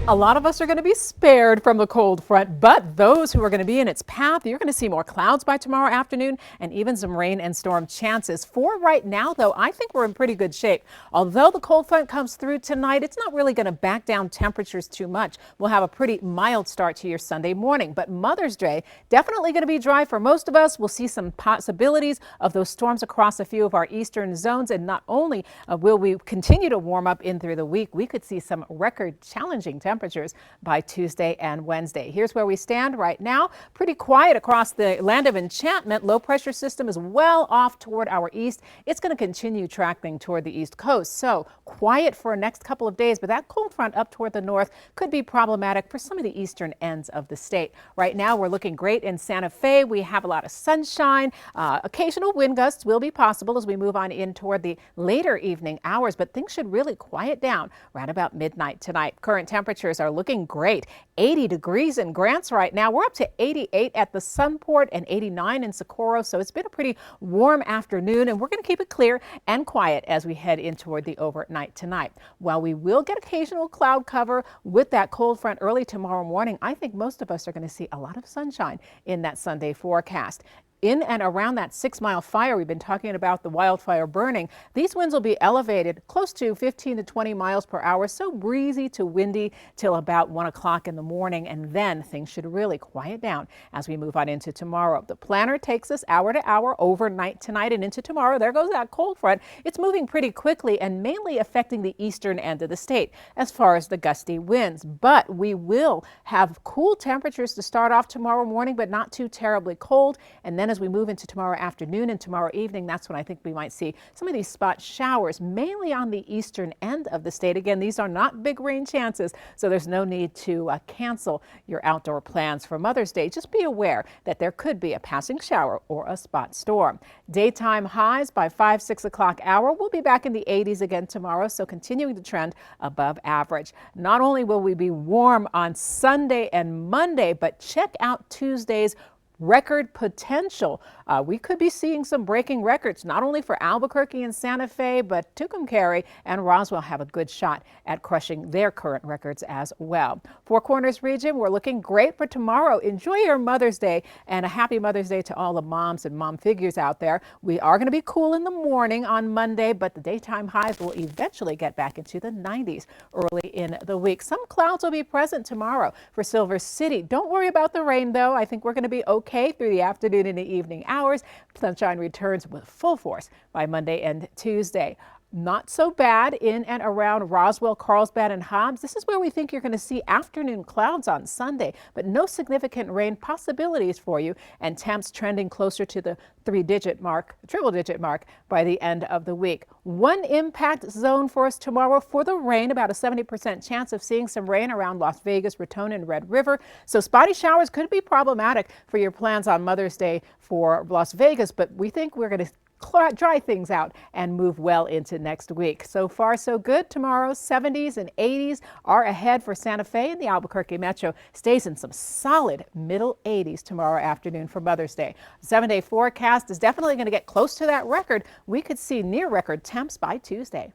A lot of us are going to be spared from the cold front, but those who are going to be in its path, you're going to see more clouds by tomorrow afternoon and even some rain and storm chances. For right now, though, I think we're in pretty good shape. Although the cold front comes through tonight, it's not really going to back down temperatures too much. We'll have a pretty mild start to your Sunday morning, but Mother's Day definitely going to be dry for most of us. We'll see some possibilities of those storms across a few of our eastern zones, and not only will we continue to warm up in through the week, we could see some record challenging temperatures by Tuesday and Wednesday. Here's where we stand right now. Pretty quiet across the land of enchantment. Low pressure system is well off toward our east. It's going to continue tracking toward the east coast. So quiet for the next couple of days, but that cold front up toward the north could be problematic for some of the eastern ends of the state. Right now, we're looking great in Santa Fe. We have a lot of sunshine. Occasional wind gusts will be possible as we move on in toward the later evening hours, but things should really quiet down right about midnight tonight. Current temperatures are looking great. 80 degrees in Grants right now. We're up to 88 at the Sunport and 89 in Socorro. So it's been a pretty warm afternoon, and we're going to keep it clear and quiet as we head in toward the overnight tonight. While we will get occasional cloud cover with that cold front early tomorrow morning, I think most of us are going to see a lot of sunshine in that Sunday forecast. In and around that 6 Mile fire, we've been talking about the wildfire burning. These winds will be elevated close to 15 to 20 miles per hour, so breezy to windy till about 1 o'clock in the morning, and then things should really quiet down as we move on into tomorrow. The planner takes us hour to hour overnight tonight and into tomorrow. There goes that cold front. It's moving pretty quickly and mainly affecting the eastern end of the state as far as the gusty winds. But we will have cool temperatures to start off tomorrow morning, but not too terribly cold. And then as we move into tomorrow afternoon and tomorrow evening, that's when I think we might see some of these spot showers, mainly on the eastern end of the state. Again, these are not big rain chances, so there's no need to cancel your outdoor plans for Mother's Day. Just be aware that there could be a passing shower or a spot storm. Daytime highs by 5-6 o'clock hour. We'll be back in the 80s again tomorrow, so continuing to trend above average. Not only will we be warm on Sunday and Monday, but check out Tuesday's record potential. We could be seeing some breaking records, not only for Albuquerque and Santa Fe, but Tucumcari and Roswell have a good shot at crushing their current records as well. Four Corners region, we're looking great for tomorrow. Enjoy your Mother's Day, and a happy Mother's Day to all the moms and mom figures out there. We are going to be cool in the morning on Monday, but the daytime highs will eventually get back into the 90s early in the week. Some clouds will be present tomorrow for Silver City. Don't worry about the rain, though. I think we're going to be okay through the afternoon and the evening hours. Sunshine returns with full force by Monday and Tuesday. Not so bad in and around Roswell, Carlsbad, and Hobbs. This is where we think you're going to see afternoon clouds on Sunday, but no significant rain possibilities for you, and temps trending closer to the triple-digit mark by the end of the week. One impact zone for us tomorrow for the rain, about a 70% chance of seeing some rain around Las Vegas, Raton, and Red River. So spotty showers could be problematic for your plans on Mother's Day for Las Vegas, but we think we're going to dry things out and move well into next week. So far, so good. Tomorrow's 70s and 80s are ahead for Santa Fe, and the Albuquerque Metro stays in some solid middle 80s tomorrow afternoon for Mother's Day. 7-day forecast is definitely going to get close to that record. We could see near record temps by Tuesday.